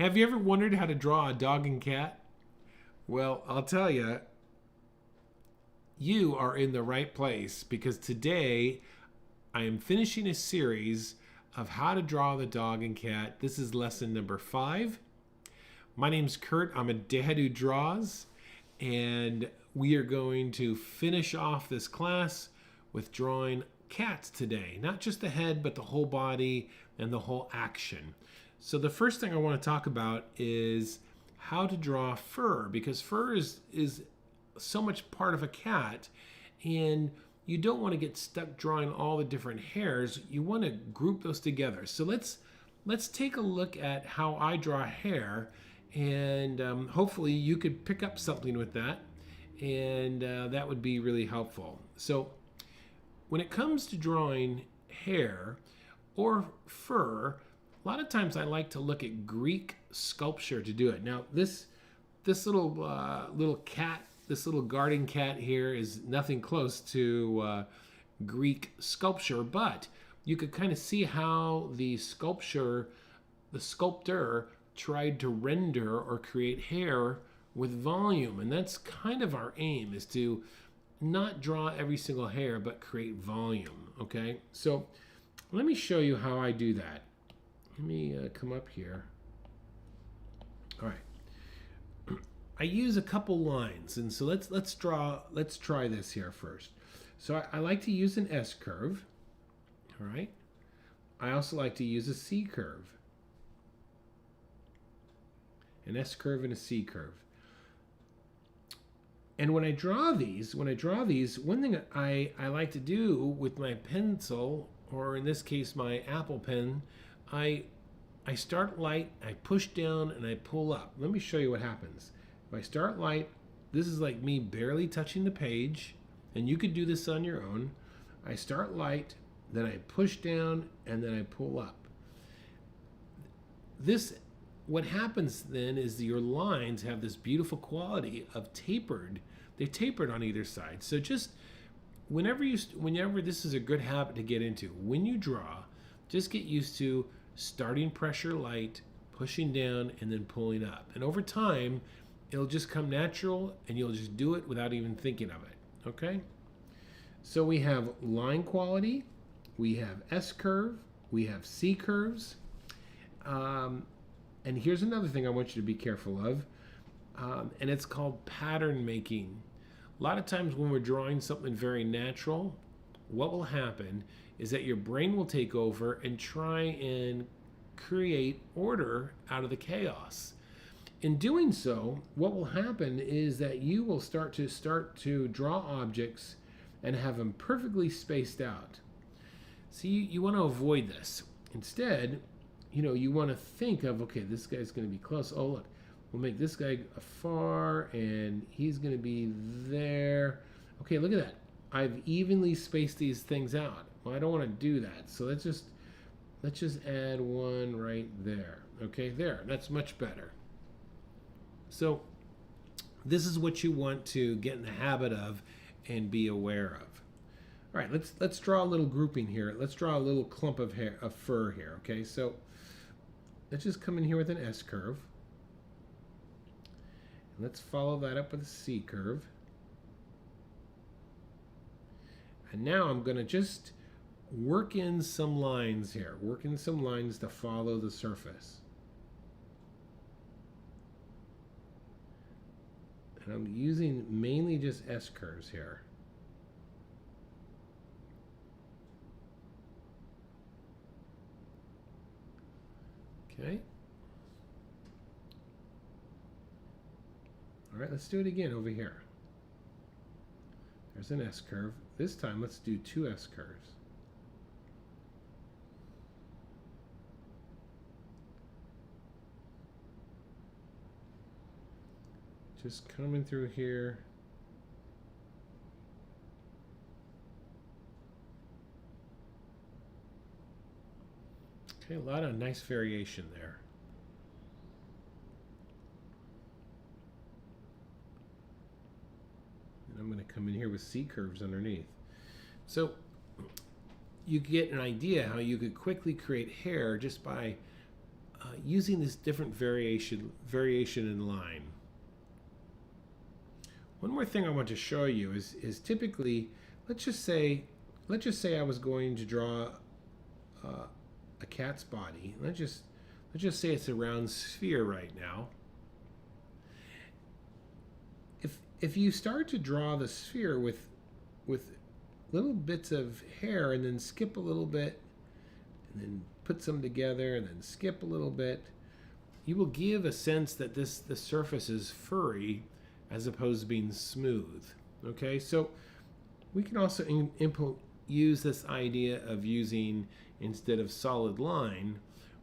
Have you ever wondered how to draw a dog and cat? Well, I'll tell you, you are in the right place because today I am finishing a series of how to draw the dog and cat. This is lesson number 5. My name's Kurt. I'm a dad who draws, and we are going to finish off this class with drawing cats today. Not just the head, but the whole body and the whole action. So the first thing I want to talk about is how to draw fur, because fur is so much part of a cat, and you don't want to get stuck drawing all the different hairs. You want to group those together. So let's take a look at how I draw hair, and hopefully you could pick up something with that, and that would be really helpful. So when it comes to drawing hair or fur, a lot of times I like to look at Greek sculpture to do it. Now this little cat, this little garden cat here is nothing close to Greek sculpture, but you could kind of see how the sculptor tried to render or create hair with volume, and that's kind of our aim, is to not draw every single hair but create volume. Okay, so let me show you how I do that. Let me come up here. All right, I use a couple lines, and so let's try this here first. So I like to use an S curve. All right, I also like to use a C curve, an S curve and a C curve. And when I draw these, one thing I like to do with my pencil, or in this case my Apple pen, I start light, I push down, and I pull up. Let me show you what happens. If I start light, this is like me barely touching the page, and you could do this on your own. I start light, then I push down, and then I pull up. What happens then is your lines have this beautiful quality of tapered. They're tapered on either side. So just whenever this is a good habit to get into. When you draw, just get used to starting pressure light, pushing down, and then pulling up. And over time, it'll just come natural, and you'll just do it without even thinking of it. Okay? So we have line quality, we have S curve, we have C curves. And here's another thing I want you to be careful of, and it's called pattern making. A lot of times when we're drawing something very natural, what will happen is that your brain will take over and try and create order out of the chaos. In doing so, what will happen is that you will start to draw objects and have them perfectly spaced out. So you want to avoid this. Instead, you want to think of, okay, this guy's going to be close. Oh, look, we'll make this guy far, and he's going to be there. Okay, look at that. I've evenly spaced these things out. Well, I don't want to do that, so let's just add one right there. Okay, there. That's much better. So this is what you want to get in the habit of and be aware of. All right, let's draw a little grouping here. Let's draw a little clump of fur here. Okay, so let's just come in here with an S curve. And let's follow that up with a C curve. And now I'm going to just work in some lines here. Work in some lines to follow the surface. And I'm using mainly just S curves here. Okay. All right, let's do it again over here. There's an S curve. This time, let's do 2 S curves. Just coming through here. Okay, a lot of nice variation there. And I'm going to come in here with C curves underneath. So you get an idea how you could quickly create hair just by using this different variation in line. One more thing I want to show you is typically, let's just say I was going to draw a cat's body. Let's just say it's a round sphere right now. If you start to draw the sphere with little bits of hair and then skip a little bit and then put some together and then skip a little bit, you will give a sense that the surface is furry as opposed to being smooth. Okay, so we can also use this idea of using, instead of solid line,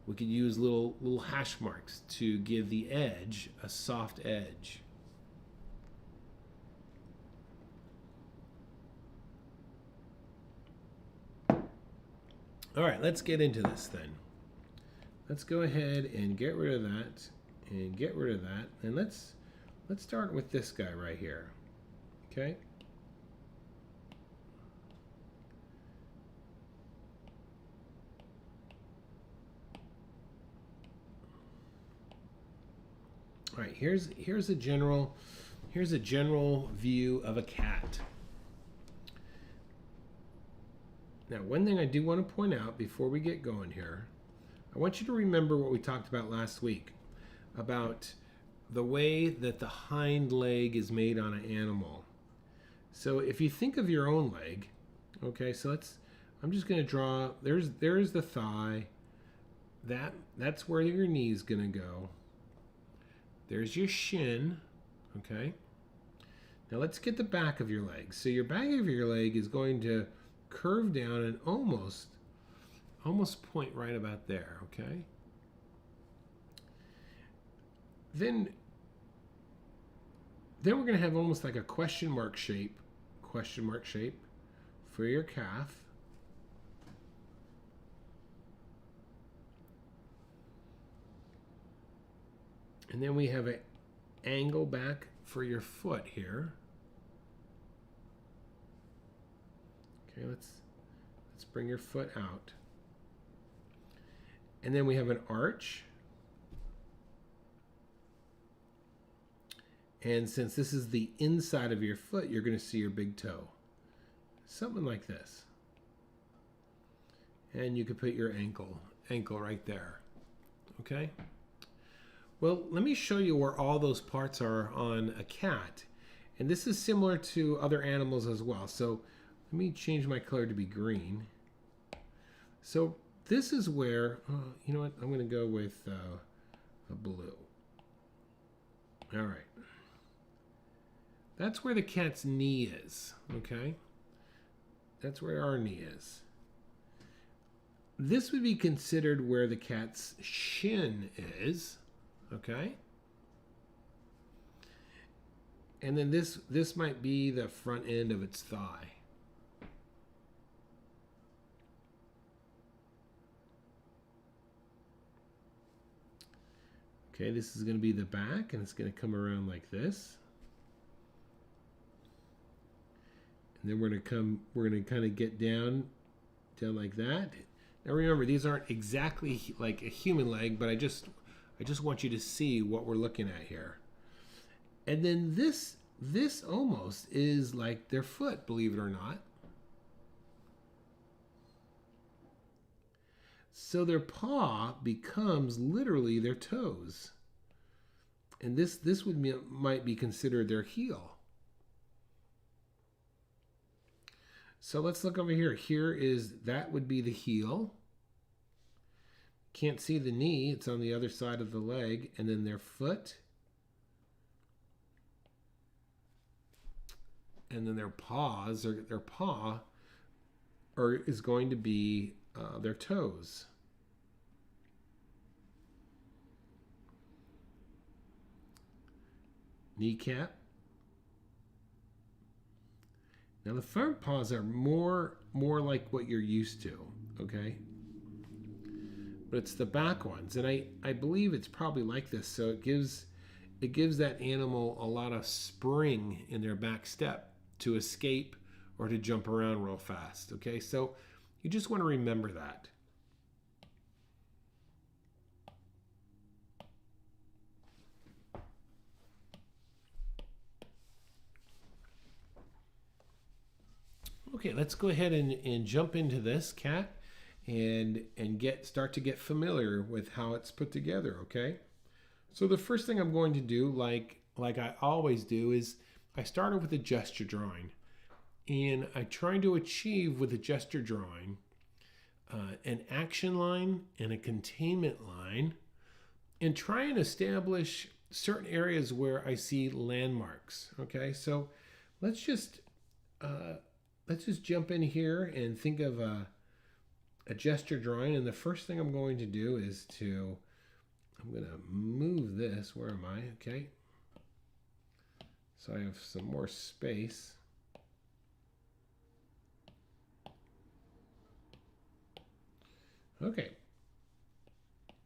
we could use little hash marks to give the edge a soft edge. All right, let's get into this then. Let's go ahead and get rid of that and get rid of that. And let's start with this guy right here. Okay? All right, here's a general view of a cat. Now, one thing I do want to point out before we get going here, I want you to remember what we talked about last week about the way that the hind leg is made on an animal. So if you think of your own leg, okay, so I'm just going to draw, there's the thigh, that's where your knee is going to go. There's your shin, okay? Now let's get the back of your leg. So your back of your leg is going to curve down and almost point right about there, okay? Then we're going to have almost like a question mark shape for your calf. And then we have an angle back for your foot here. Okay, let's bring your foot out. And then we have an arch. And since this is the inside of your foot, you're going to see your big toe. Something like this. And you could put your ankle right there. Okay? Well, let me show you where all those parts are on a cat. And this is similar to other animals as well. So let me change my color to be green. So this is where, you know what, I'm going to go with a blue. All right. That's where the cat's knee is, okay? That's where our knee is. This would be considered where the cat's shin is, okay? And then this might be the front end of its thigh. Okay, this is going to be the back, and it's going to come around like this. And then we're going to kind of get down like that. Now remember, these aren't exactly like a human leg, but I just want you to see what we're looking at here. And then this almost is like their foot, believe it or not. So their paw becomes literally their toes. And this might be considered their heel. So let's look over here. That would be the heel. Can't see the knee, it's on the other side of the leg, and then their foot. And then their paw is going to be their toes. Kneecap. Now the front paws are more like what you're used to, okay? But it's the back ones, and I believe it's probably like this, so it gives that animal a lot of spring in their back step to escape or to jump around real fast, okay? So you just want to remember that. Okay, let's go ahead and jump into this cat and start to get familiar with how it's put together, okay? So the first thing I'm going to do, like I always do, is I started with a gesture drawing. And I'm trying to achieve with a gesture drawing an action line and a containment line, and try and establish certain areas where I see landmarks. Okay, so let's just jump in here and think of a gesture drawing. And the first thing I'm going to do is I'm going to move this. Where am I? Okay, so I have some more space. Okay.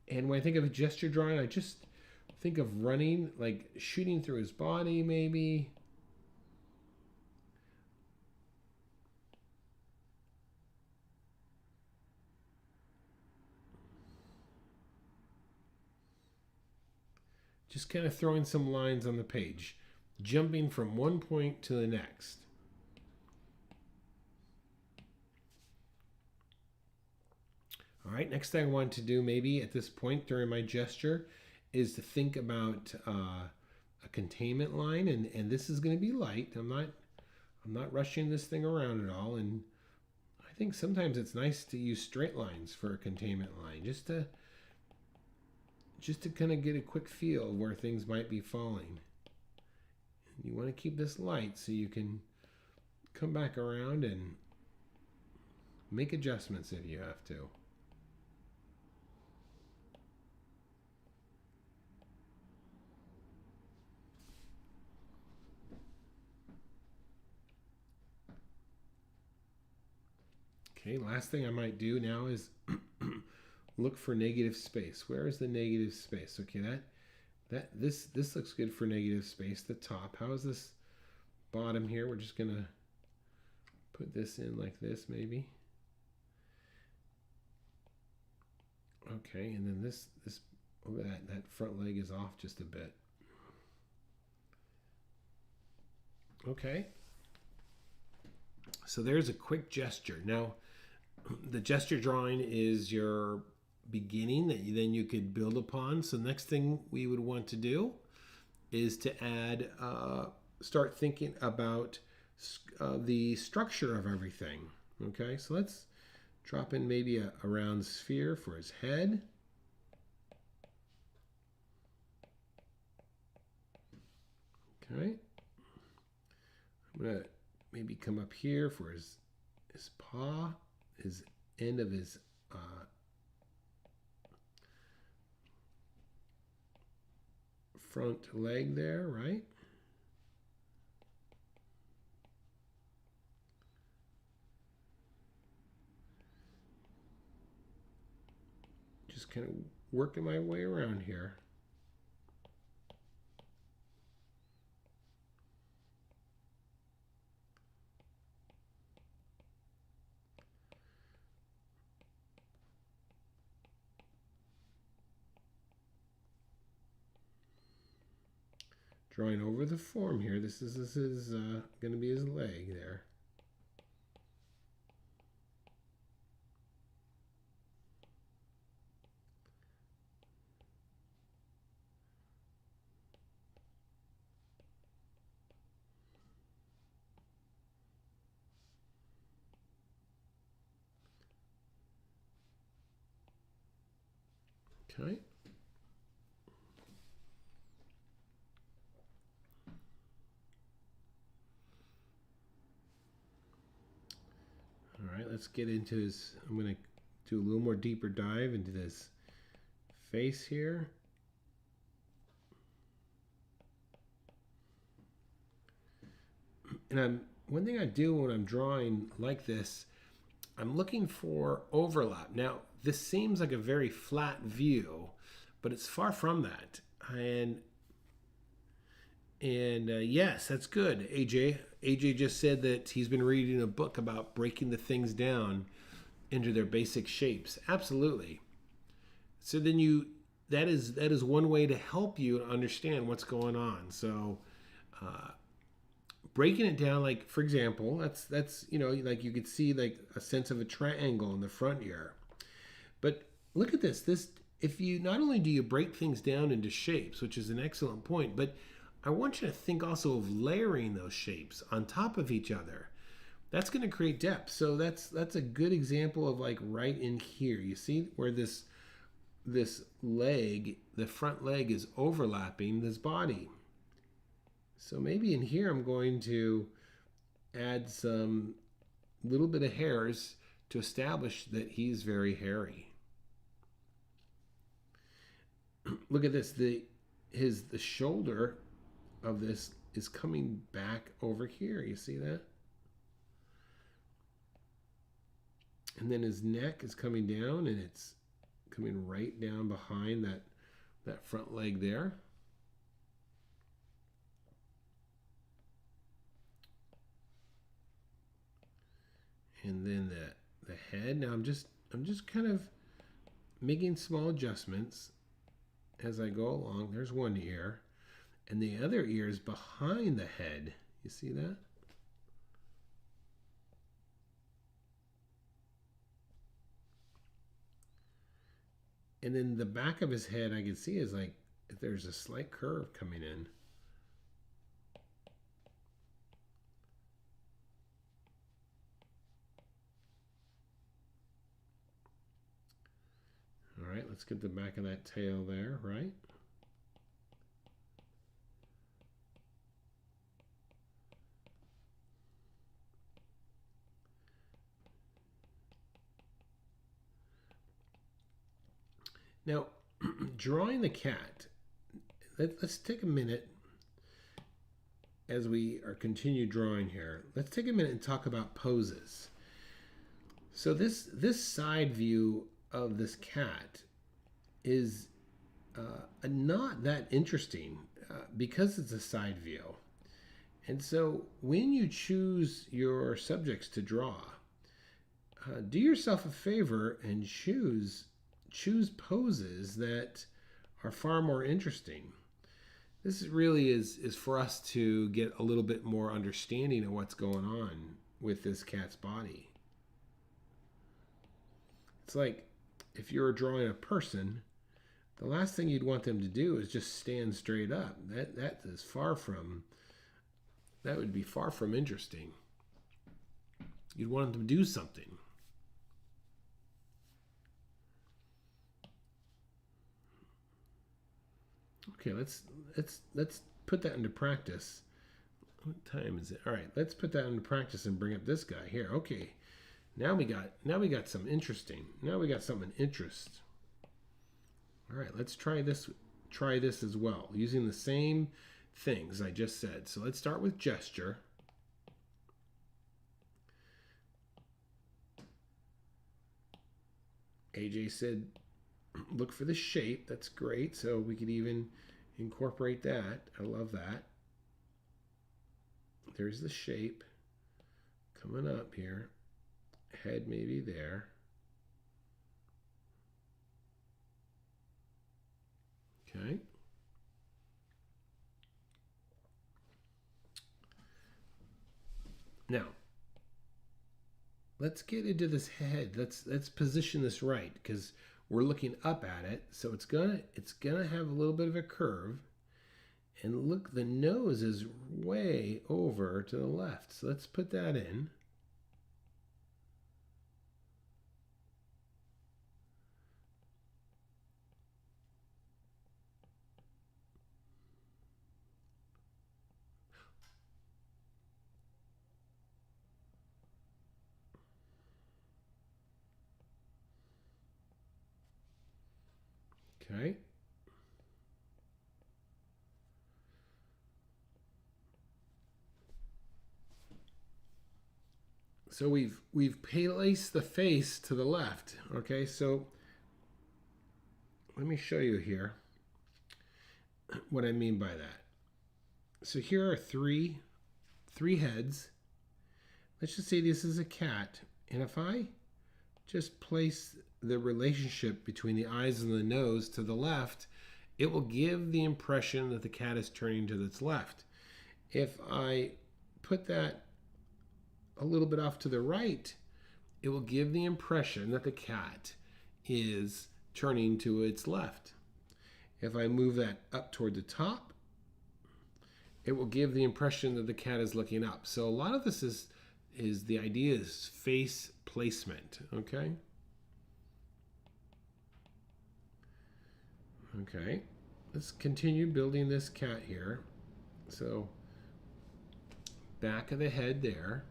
And when I think of a gesture drawing, I just think of running, like shooting through his body, maybe. Just kind of throwing some lines on the page, jumping from one point to the next. All right, next thing I want to do maybe at this point during my gesture is to think about a containment line, and this is going to be light. I'm not rushing this thing around at all, and I think sometimes it's nice to use straight lines for a containment line, just to kind of get a quick feel of where things might be falling. And you want to keep this light so you can come back around and make adjustments if you have to. Okay, last thing I might do now is look for negative space. Where is the negative space? Okay, this looks good for negative space. The top. How is this bottom here? We're just gonna put this in like this, maybe. Okay, and then this oh, that front leg is off just a bit. Okay. So there's a quick gesture. Now, the gesture drawing is your beginning that then you could build upon. So next thing we would want to do is to add, start thinking about the structure of everything. Okay, so let's drop in maybe a round sphere for his head. Okay, I'm gonna maybe come up here for his paw, his end of his front leg there, right? Just kind of working my way around here. Drawing over the form here. This is going to be his leg there. Okay. All right, let's get into his, I'm going to do a little more deeper dive into this face here. And one thing I do when I'm drawing like this, I'm looking for overlap. Now, this seems like a very flat view, but it's far from that. And yes, that's good, AJ. AJ just said that he's been reading a book about breaking the things down into their basic shapes. Absolutely. So then that is one way to help you to understand what's going on. So breaking it down, like for example, that's you know, like you could see like a sense of a triangle in the front here. But look at this. If you not only do you break things down into shapes, which is an excellent point, but I want you to think also of layering those shapes on top of each other. That's going to create depth. So that's a good example of like right in here. You see where this leg, the front leg, is overlapping this body. So maybe in here I'm going to add some little bit of hairs to establish that he's very hairy. Look at this. The shoulder of this is coming back over here. You see that? And then his neck is coming down, and it's coming right down behind that front leg there. And then the head. Now I'm just kind of making small adjustments as I go along. There's one ear, and the other ear is behind the head. You see that? And then the back of his head, I can see is like there's a slight curve coming in. All right, let's get the back of that tail there, right? Now, drawing the cat, let's take a minute as we are continue drawing here. Let's take a minute and talk about poses. So this side view of this cat is not that interesting because it's a side view. And so when you choose your subjects to draw, do yourself a favor and choose poses that are far more interesting. This really is for us to get a little bit more understanding of what's going on with this cat's body. It's like if you were drawing a person, the last thing you'd want them to do is just stand straight up. That would be far from interesting. You'd want them to do something. Okay, let's put that into practice. What time is it? All right, let's put that into practice and bring up this guy here. Okay, now we got some interesting. Now we got something interest. All right, let's try this as well using the same things I just said. So let's start with gesture. AJ said look for the shape. That's great. So we could even incorporate that. I love that. There's the shape coming up here. Head maybe there. Okay. Now, let's get into this head. Let's position this right because we're looking up at it, so it's gonna have a little bit of a curve. And look, the nose is way over to the left. So let's put that in. Okay. So we've placed the face to the left. Okay, so let me show you here what I mean by that. So here are three heads. Let's just say this is a cat, and if I just place the relationship between the eyes and the nose to the left, it will give the impression that the cat is turning to its left. If I put that a little bit off to the right, it will give the impression that the cat is turning to its left. If I move that up toward the top, it will give the impression that the cat is looking up. So a lot of this is the idea is face placement, okay? Okay, let's continue building this cat here. So back of the head there.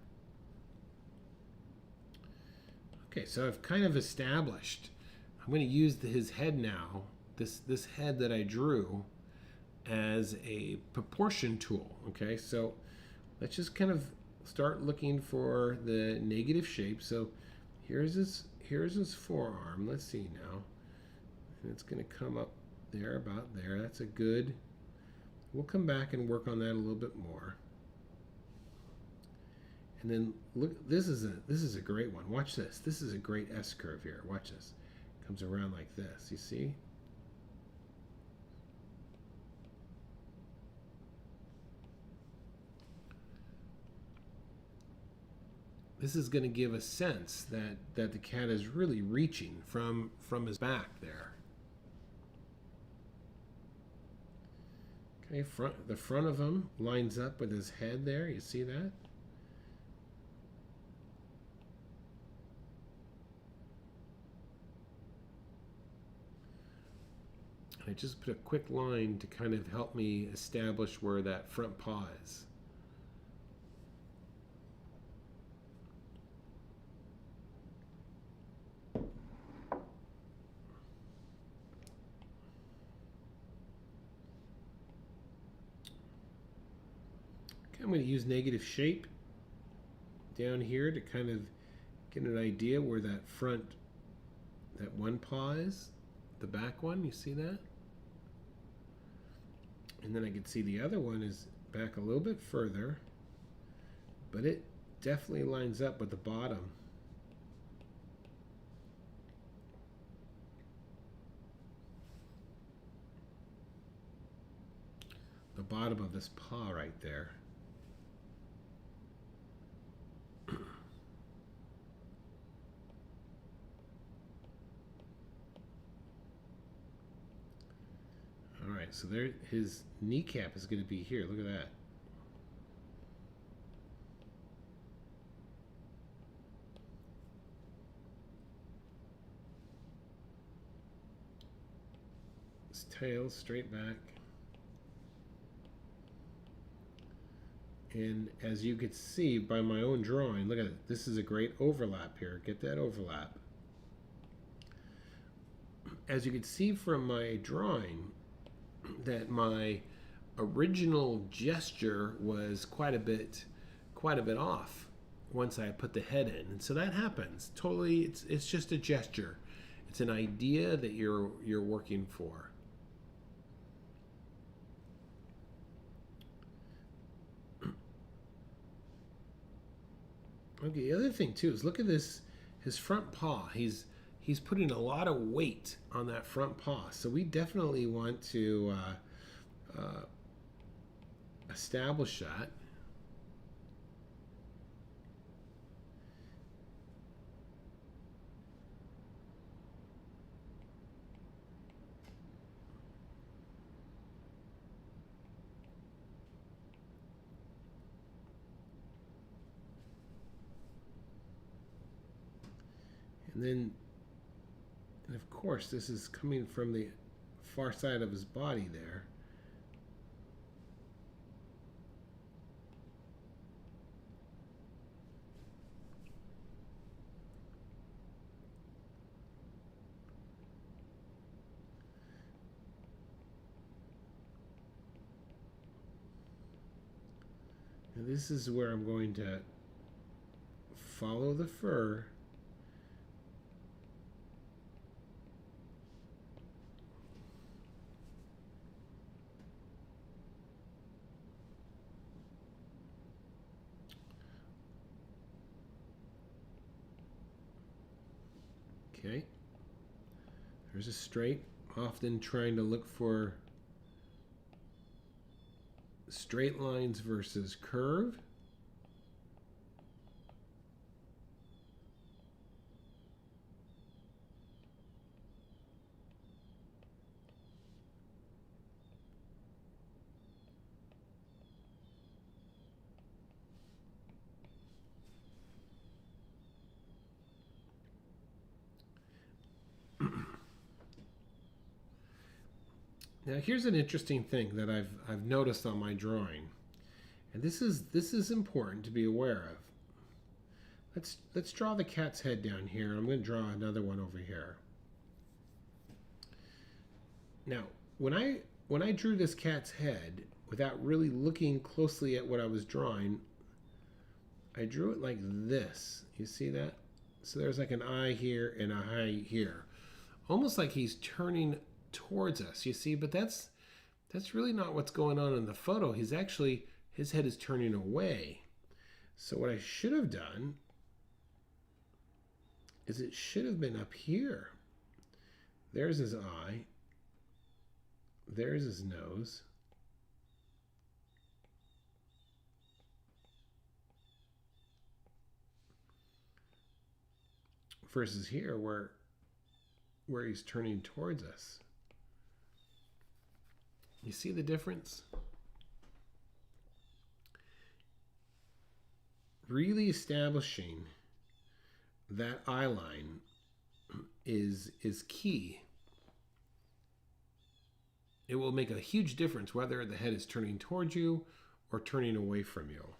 Okay, so I've kind of established. I'm going to use his head now, this head that I drew, as a proportion tool. Okay, so let's just kind of start looking for the negative shape. So here's his forearm. Let's see now. And it's going to come up there, about there. That's a good. We'll come back and work on that a little bit more. And then look, this is a great one. Watch this. This is a great S curve here. Watch this. Comes around like this. You see? This is going to give a sense that the cat is really reaching from his back there. Okay, the front of him lines up with his head there. You see that? I just put a quick line to kind of help me establish where that front paw is. Okay, I'm going to use negative shape down here to kind of get an idea where that one paw is, the back one. You see that? And then I can see the other one is back a little bit further, but it definitely lines up with the bottom. The bottom of this paw right there. All right, so there, his kneecap is going to be here. Look at that. His tail straight back. And as you can see by my own drawing, look at it. This is a great overlap here. Get that overlap. As you can see from my drawing, that my original gesture was quite a bit off once I put the head in, and so that happens. Totally, it's just a gesture. It's an idea that you're working for. Okay, the other thing too is look at this, his front paw. He's putting a lot of weight on that front paw, so we definitely want to establish that. And of course, this is coming from the far side of his body there. And this is where I'm going to follow the fur. Okay, there's a straight, often trying to look for straight lines versus curve. Now here's an interesting thing that I've noticed on my drawing, and this is important to be aware of. Let's draw the cat's head down here. I'm going to draw another one over here. Now, when I drew this cat's head without really looking closely at what I was drawing, I drew it like this. You see that? So there's like an eye here and an eye here, almost like he's turning towards us. You see, but that's really not what's going on in the photo. His head is turning away. So what I should have done is it should have been up here. There's his eye. There's his nose. Versus here where he's turning towards us. You see the difference? Really establishing that eye line is key. It will make a huge difference whether the head is turning towards you or turning away from you.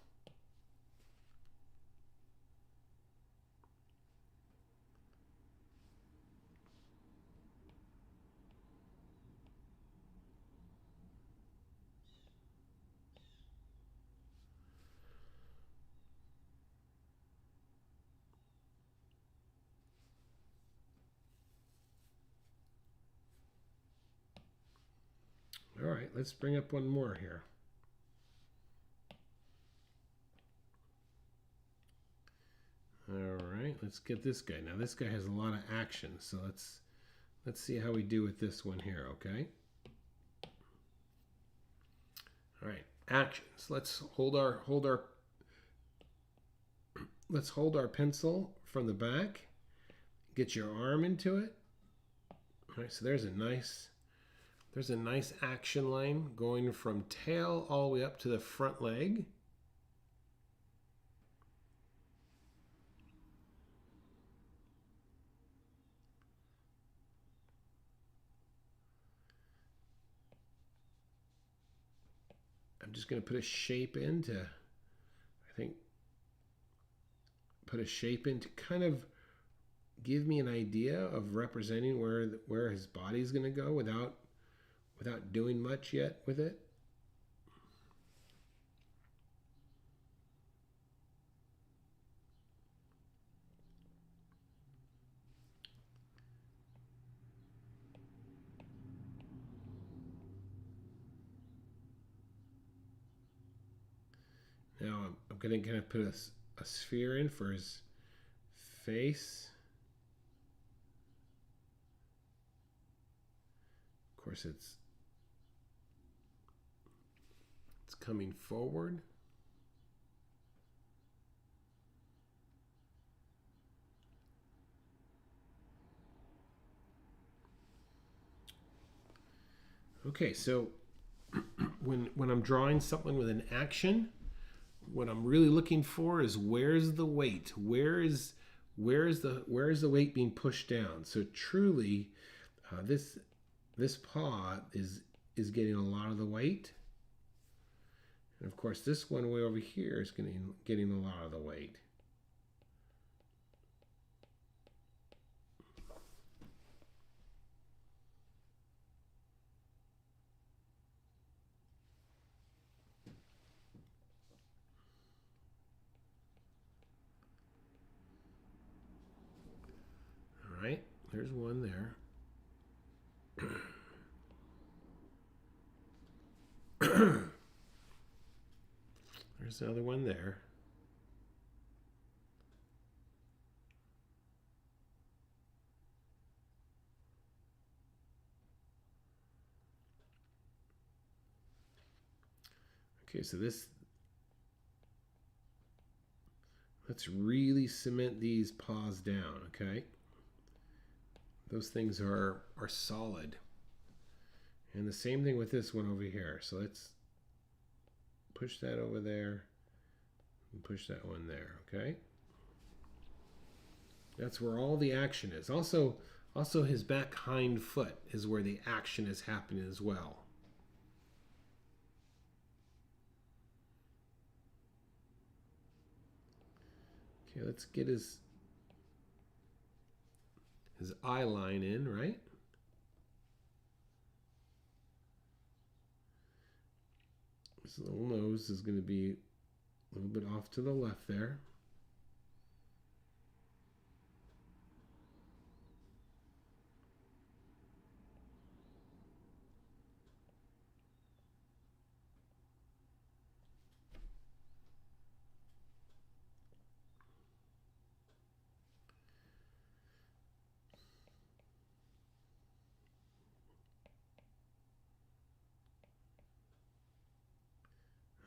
All right, let's bring up one more here. All right, let's get this guy. Now this guy has a lot of action, so let's see how we do with this one here, okay? All right, actions. Let's hold our pencil from the back. Get your arm into it. All right, so there's a nice action line going from tail all the way up to the front leg. I'm just going to put a shape in to, put a shape in to kind of give me an idea of representing where his body's going to go without doing much yet with it. Now I'm going to kind of put a sphere in for his face. Of course, it's coming forward. Okay, so when I'm drawing something with an action, what I'm really looking for is where's the weight? Where is the weight being pushed down? So truly, this paw is getting a lot of the weight, and of course this one way over here is getting a lot of the weight. All right, there's one there. There's the other one there. Okay, so let's really cement these paws down, okay? Those things are solid. And the same thing with this one over here. So let's push that over there and push that one there, okay? That's where all the action is. Also Also, his back hind foot is where the action is happening as well. Okay, let's get his eye line in, right? His little nose is going to be a little bit off to the left there.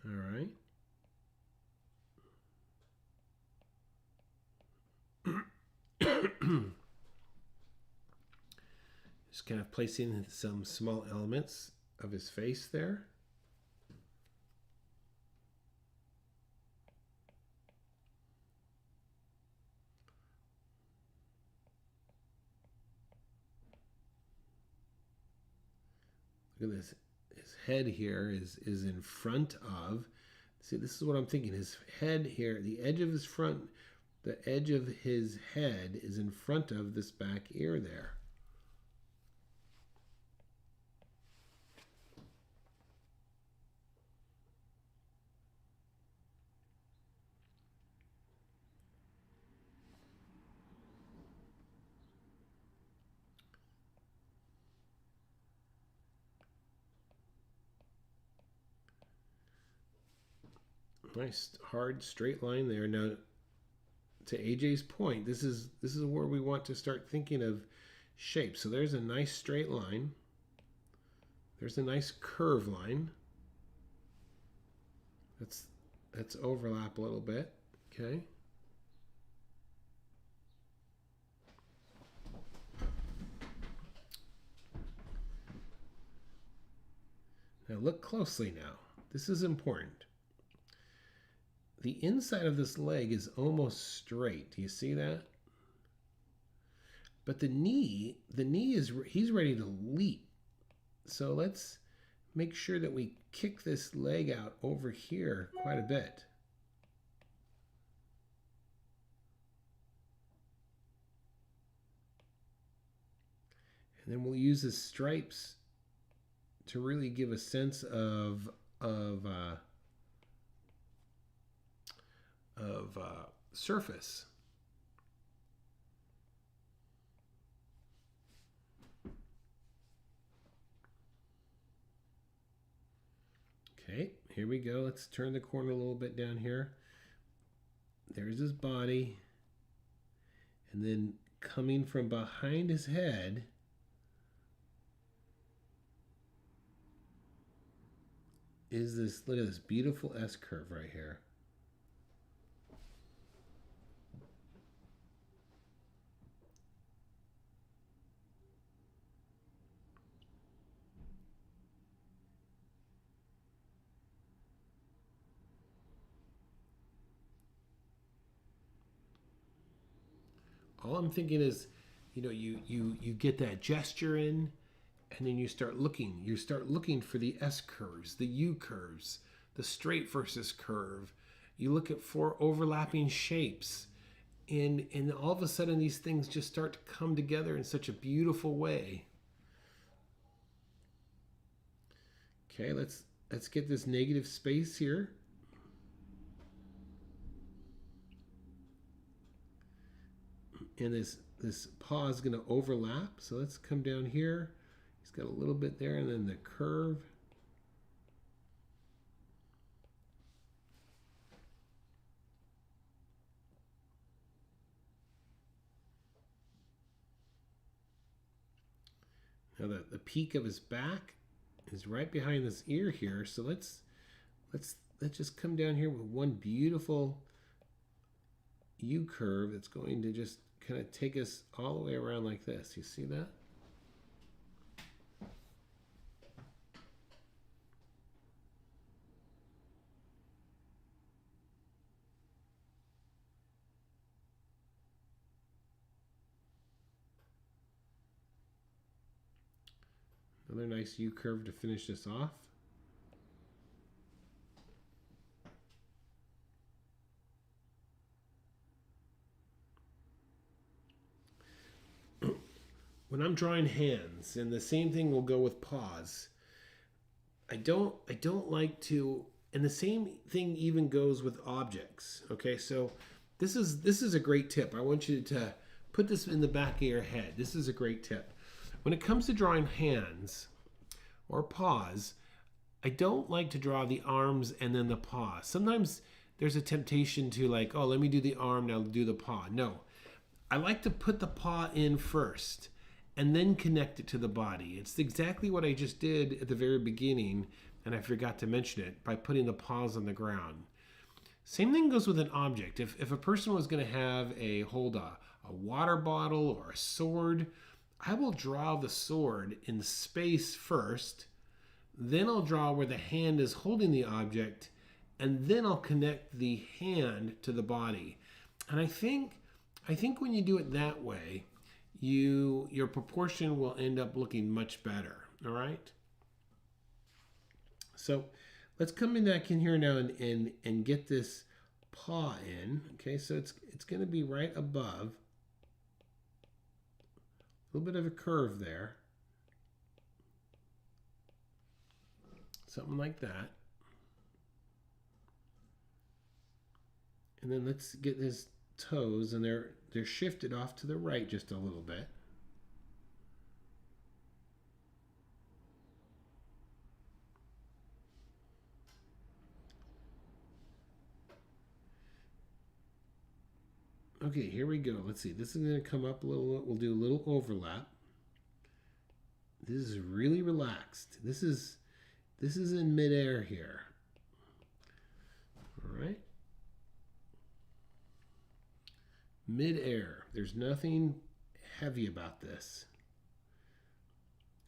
All right. Just kind of placing some small elements of his face there. Look at this. His head here is in front of. See, this is what I'm thinking. His head here, the edge of his front, the edge of his head is in front of this back ear there. Nice hard straight line there. Now, to AJ's point, this is where we want to start thinking of shape. So there's a nice straight line. There's a nice curve line. Let's overlap a little bit. Okay. Now look closely now. This is important. The inside of this leg is almost straight. Do you see that? But the knee is, he's ready to leap. So let's make sure that we kick this leg out over here quite a bit. And then we'll use the stripes to really give a sense of surface. Okay, here we go. Let's turn the corner a little bit down here. There's his body. And then coming from behind his head is this, look at this beautiful S curve right here. All I'm thinking is, you know, you get that gesture in, and then you start looking. You start looking for the S curves, the U curves, the straight versus curve. You look at 4 overlapping shapes, and all of a sudden these things just start to come together in such a beautiful way. Okay, let's get this negative space here. And this paw is going to overlap. So let's come down here. He's got a little bit there, and then the curve. Now the peak of his back is right behind this ear here. So let's just come down here with one beautiful U curve that's going to just kind of take us all the way around like this. You see that? Another nice U-curve to finish this off. When I'm drawing hands, and the same thing will go with paws, I don't like to, and the same thing even goes with objects. Okay, so this is a great tip. I want you to put this in the back of your head. This is a great tip. When it comes to drawing hands or paws, I don't like to draw the arms and then the paw. Sometimes there's a temptation to like, oh, let me do the arm, now do the paw. No, I like to put the paw in first and then connect it to the body. It's exactly what I just did at the very beginning, and I forgot to mention it, by putting the paws on the ground. Same thing goes with an object. If a person was going to have hold a water bottle or a sword, I will draw the sword in space first, then I'll draw where the hand is holding the object, and then I'll connect the hand to the body. And I think when you do it that way, your proportion will end up looking much better. All right. So let's come in back in here now and get this paw in. Okay, so it's going to be right above. A little bit of a curve there. Something like that. And then let's get his toes, and they're shifted off to the right just a little bit. Okay, here we go. Let's see. This is going to come up a little. We'll do a little overlap. This is really relaxed. This is in midair here. All right. Midair. There's nothing heavy about this.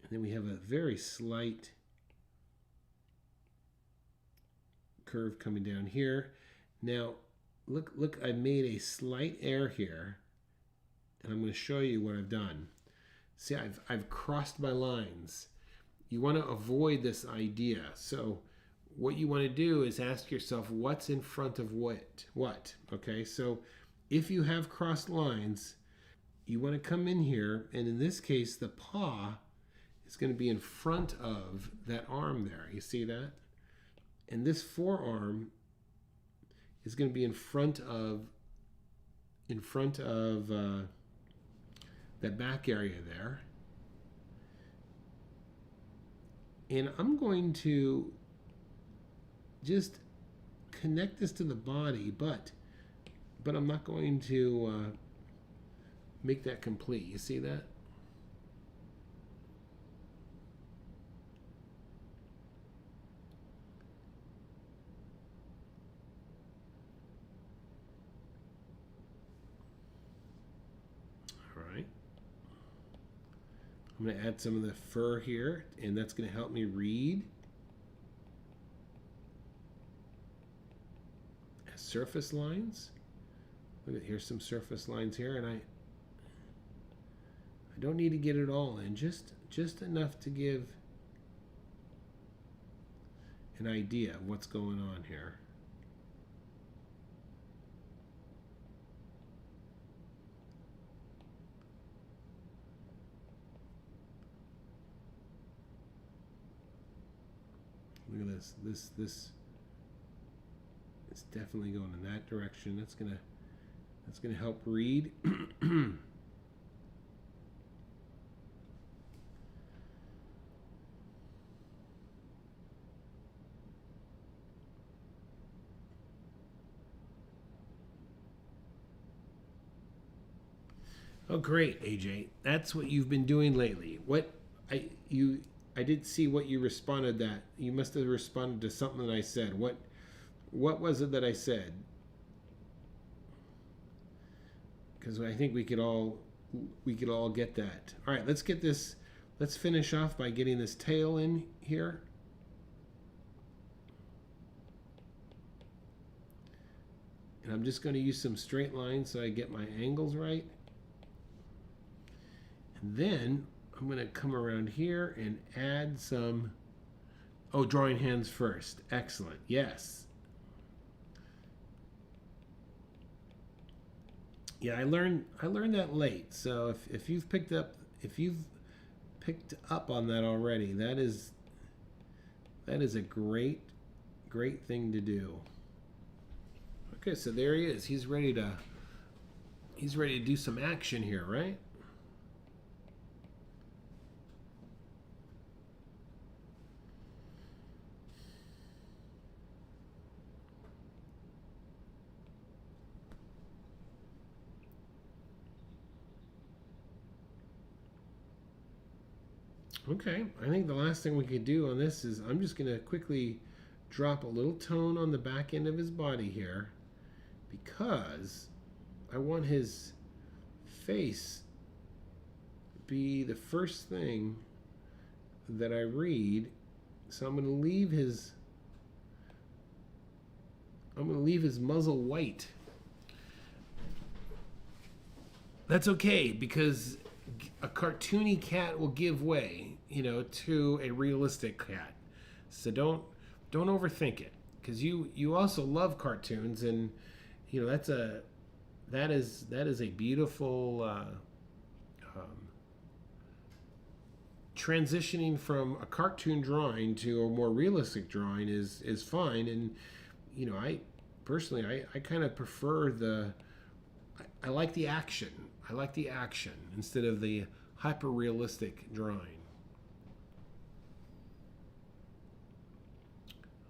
And then we have a very slight curve coming down here. Now, look, I made a slight air here, and I'm going to show you what I've done. See, I've crossed my lines. You want to avoid this idea. So what you want to do is ask yourself, what's in front of what? Okay, so if you have crossed lines, you want to come in here, and in this case, the paw is going to be in front of that arm there. You see that? And this forearm is going to be in front of that back area there. And I'm going to just connect this to the body, but I'm not going to make that complete. You see that? All right. I'm going to add some of the fur here, and that's going to help me read. Surface lines. Look at, here's some surface lines here, and I don't need to get it all in, just enough to give an idea of what's going on here. Look at this. This is definitely going in that direction. That's gonna help read. Oh, great, AJ. That's what you've been doing lately. I did see what you responded that. You must have responded to something that I said. What was it that I said? Because I think we could all get that. All right, let's get this. Let's finish off by getting this tail in here. And I'm just going to use some straight lines so I get my angles right. And then I'm going to come around here and add some, oh, drawing hands first. Excellent. Yes. Yeah, I learned that late. So if you've picked up on that already, that is a great thing to do. Okay, so there he is. He's ready to do some action here, right? Okay, I think the last thing we could do on this is I'm just going to quickly drop a little tone on the back end of his body here, because I want his face be the first thing that I read. So I'm going to leave his muzzle white. That's okay, because a cartoony cat will give way, to a realistic cat. So don't overthink it, because you also love cartoons, and that is a beautiful transitioning from a cartoon drawing to a more realistic drawing is fine. And I personally I kind of prefer I like the action. I like the action instead of the hyper realistic drawing.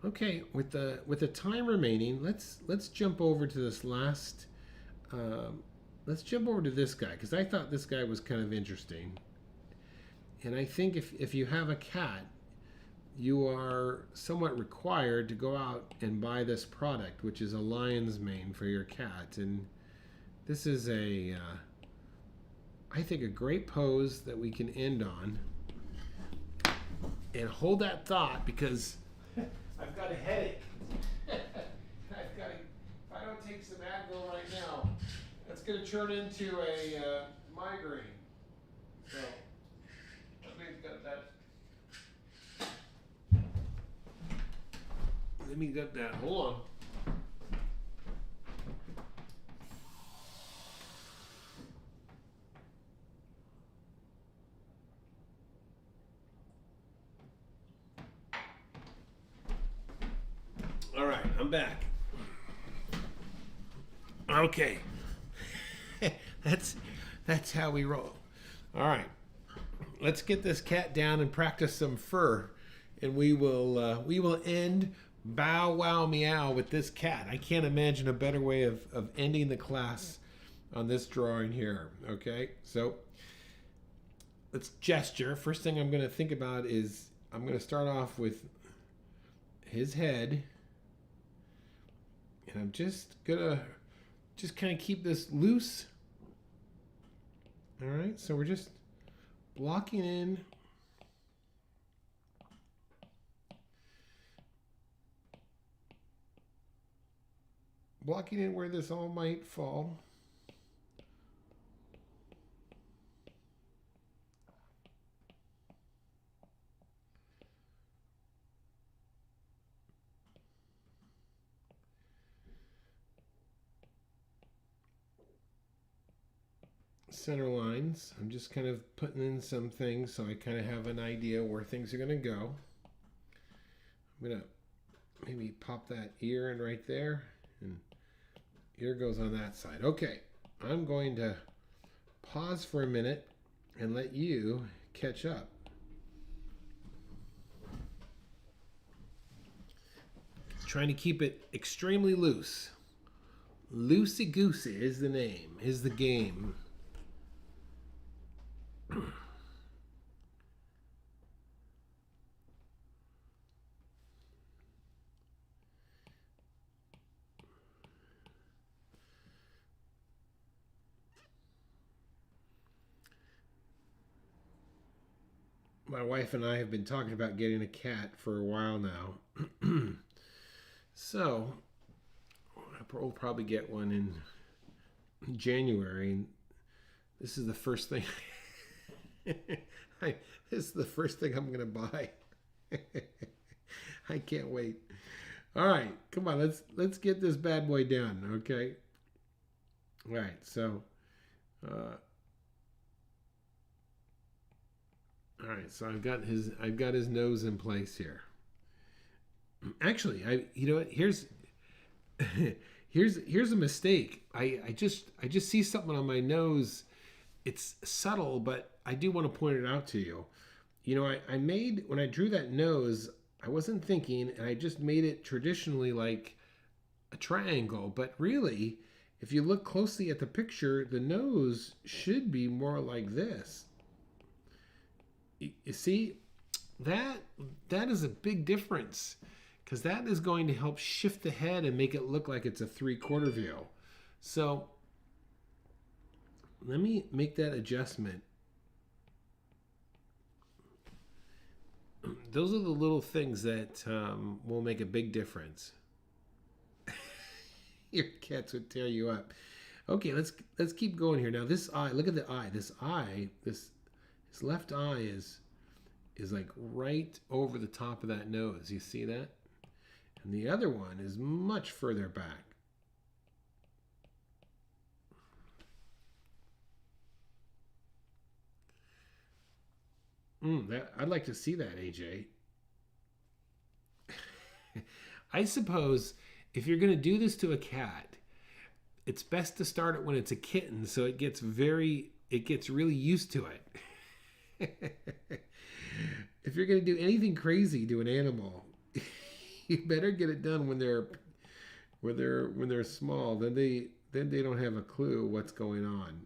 Okay, with the time remaining, let's jump over to this last. Let's jump over to this guy, because I thought this guy was kind of interesting. And I think if you have a cat, you are somewhat required to go out and buy this product, which is a lion's mane for your cat. And this is I think a great pose that we can end on. And hold that thought, because I've got a headache. If I don't take some Advil right now, that's going to turn into a migraine. So let me get that. Hold on. All right, I'm back. Okay. That's how we roll. All right. Let's get this cat down and practice some fur, and we will end Bow Wow Meow with this cat. I can't imagine a better way of ending the class on this drawing here. Okay, so let's gesture. First thing I'm going to think about is I'm going to start off with his head, and I'm just gonna kind of keep this loose. All right, so we're just blocking in. Blocking in where this all might fall. Center lines. I'm just kind of putting in some things so I kind of have an idea where things are going to go. I'm going to maybe pop that ear in right there, and ear goes on that side. Okay, I'm going to pause for a minute and let you catch up. Trying to keep it extremely loose. Loosey goosey is the name, is the game. My wife and I have been talking about getting a cat for a while now. So we'll probably get one in January. This is the first thing This is the first thing I'm gonna buy. I can't wait. All right, come on, let's get this bad boy done, okay? All right, so all right, so I've got his nose in place here. Actually, you know what? Here's a mistake. I just see something on my nose. It's subtle, but I do want to point it out to you. You know, I made, when I drew that nose, I wasn't thinking, and I just made it traditionally like a triangle. But really, if you look closely at the picture, the nose should be more like this. You see, that that is a big difference, because that is going to help shift the head and make it look like it's a 3/4 view. So let me make that adjustment. Those are the little things that will make a big difference. Your cats would tear you up. Okay, let's keep going here. Now this eye, look at the eye. This left eye is like right over the top of that nose. You see that? And the other one is much further back. I'd like to see that, AJ. I suppose if you're going to do this to a cat, it's best to start it when it's a kitten, so it gets really used to it. If you're going to do anything crazy to an animal, you better get it done when they're small. Then they don't have a clue what's going on.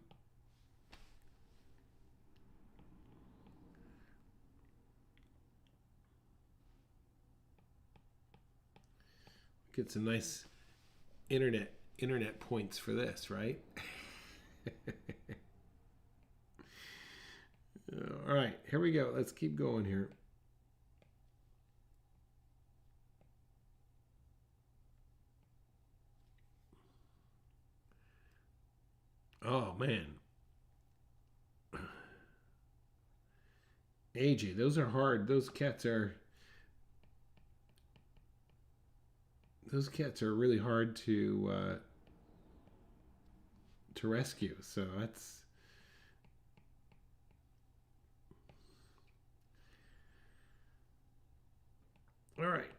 Get some nice internet points for this, right? All right, here we go. Let's keep going here. Oh man, AJ, those are hard. Those cats are really hard to rescue. So that's all right.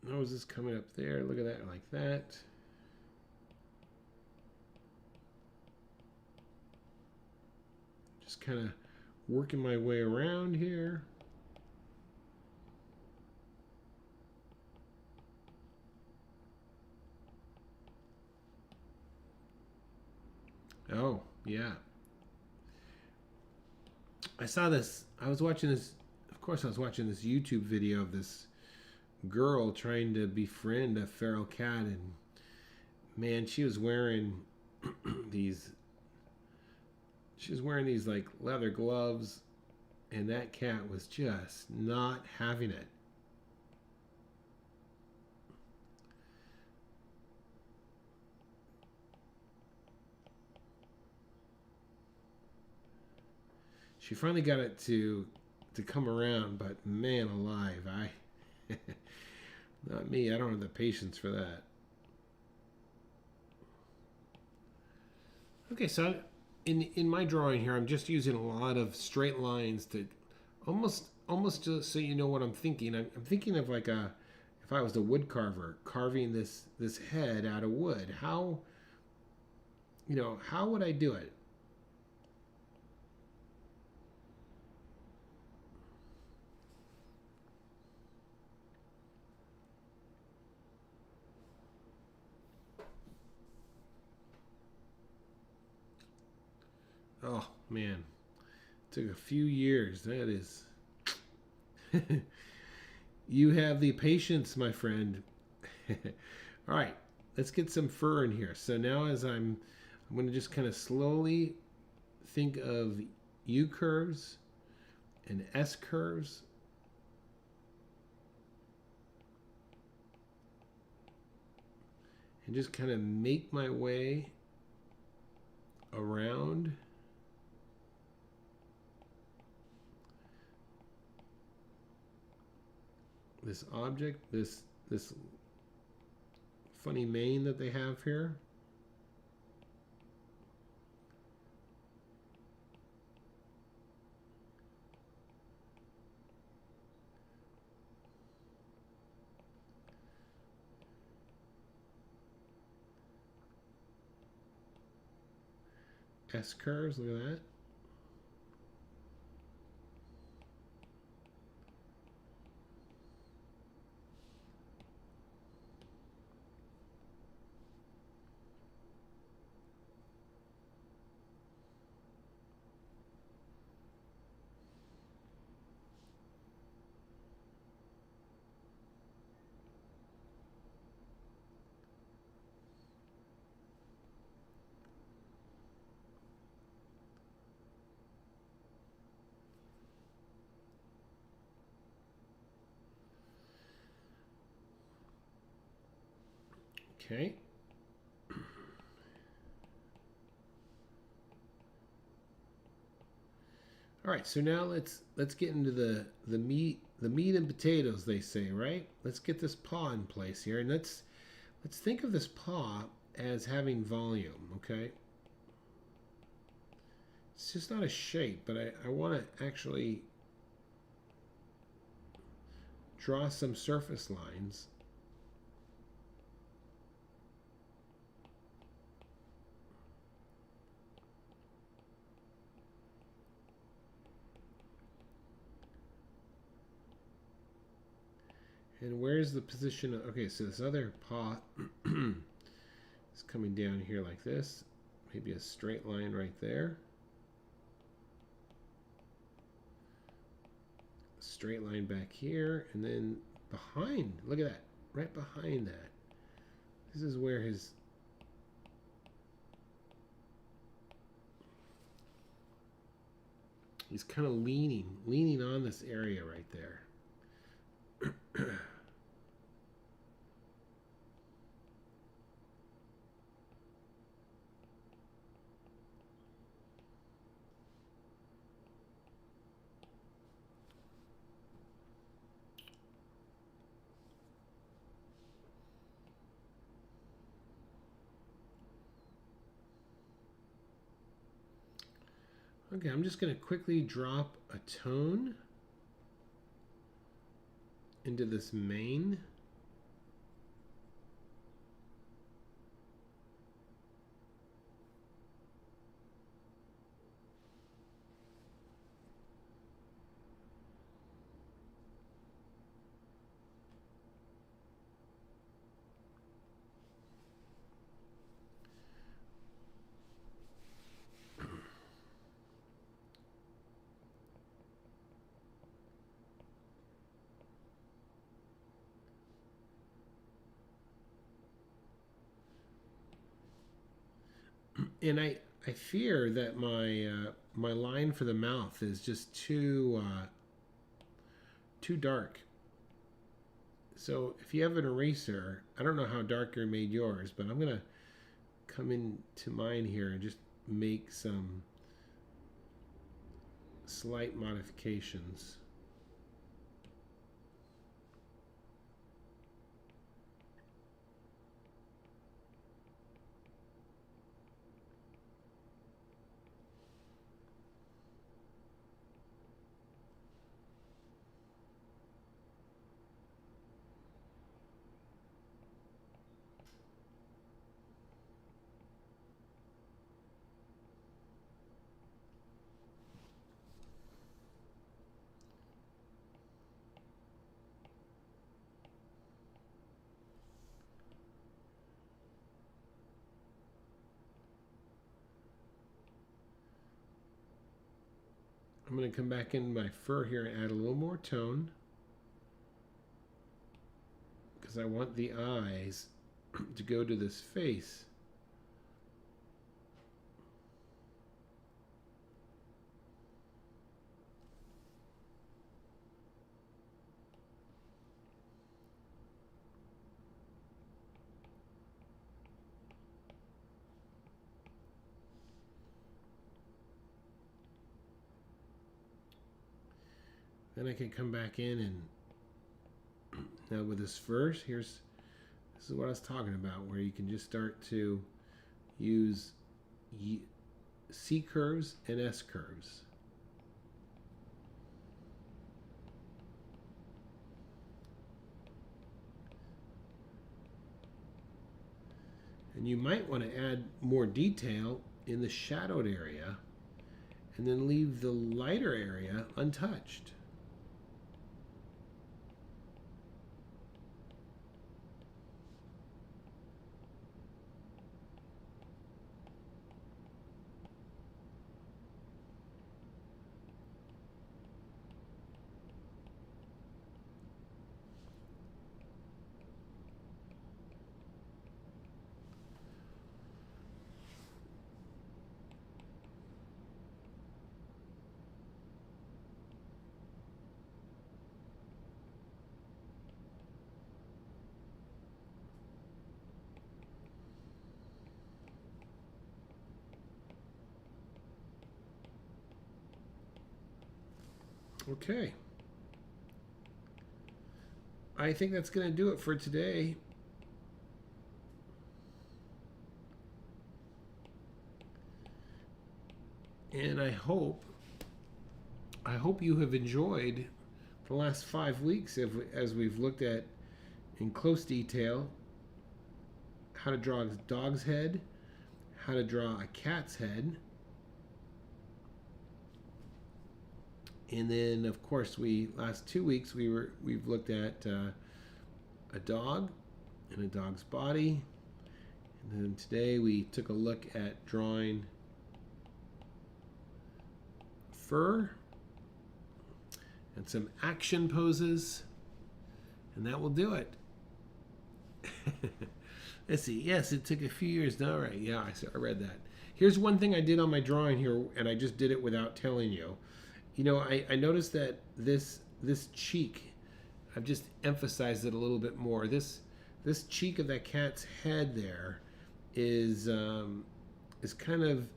Nose is coming up there. Look at that, like that. Just kind of working my way around here. Oh, yeah. I saw this. I was watching this. Of course, I was watching this YouTube video of this girl trying to befriend a feral cat, and man, she was wearing these. She was wearing these like leather gloves, and that cat was just not having it. She finally got it to come around, but man alive, not me. I don't have the patience for that. Okay, so in my drawing here, I'm just using a lot of straight lines to almost just so you know what I'm thinking. I'm thinking of like if I was a wood carver carving this head out of wood. How would I do it? Oh man, it took a few years. That is, you have the patience, my friend. All right, let's get some fur in here. So now, as I'm going to just kind of slowly think of U curves and S curves. And just kind of make my way around. this object, this funny mane that they have here. S curves, look at that. Okay. All right, so now let's get into the meat and potatoes, they say, right? Let's get this paw in place here, and let's think of this paw as having volume, okay? It's just not a shape, but I want to actually draw some surface lines. And where's the position of, okay, so this other paw is coming down here like this. Maybe a straight line right there. Straight line back here, and then behind, look at that, right behind that. This is where he's kind of leaning on this area right there. Okay, I'm just going to quickly drop a tone into this mane. And I fear that my line for the mouth is just too dark. So if you have an eraser, I don't know how dark you made yours, but I'm gonna come into mine here and just make some slight modifications. I'm going to come back in my fur here and add a little more tone, because I want the eyes to go to this face. Then I can come back in and Now with this first, this is what I was talking about, where you can just start to use C curves and S curves. And you might want to add more detail in the shadowed area and then leave the lighter area untouched. Okay. I think that's going to do it for today. And I hope you have enjoyed the last 5 weeks as we've looked at in close detail how to draw a dog's head, how to draw a cat's head. And then, of course, last 2 weeks we've looked at a dog and a dog's body, and then today we took a look at drawing fur and some action poses, and that will do it. Let's see. Yes, it took a few years. All right. Yeah, I read that. Here's one thing I did on my drawing here, and I just did it without telling you. You know, I noticed that this cheek, I've just emphasized it a little bit more. This cheek of that cat's head there is kind of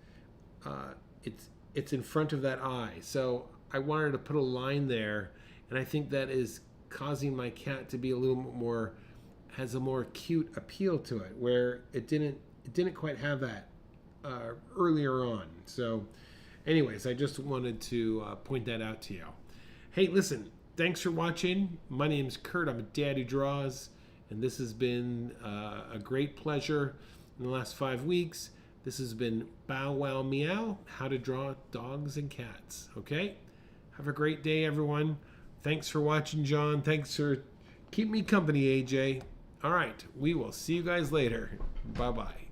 it's in front of that eye. So I wanted to put a line there, and I think that is causing my cat to be a little more, has a more cute appeal to it, where it didn't quite have that earlier on. So anyways, I just wanted to point that out to you. Hey, listen, thanks for watching. My name's Kurt. I'm a dad who draws, and this has been a great pleasure in the last 5 weeks. This has been Bow Wow Meow, how to draw dogs and cats. Okay? Have a great day, everyone. Thanks for watching, John. Thanks for keeping me company, AJ. All right, we will see you guys later. Bye-bye.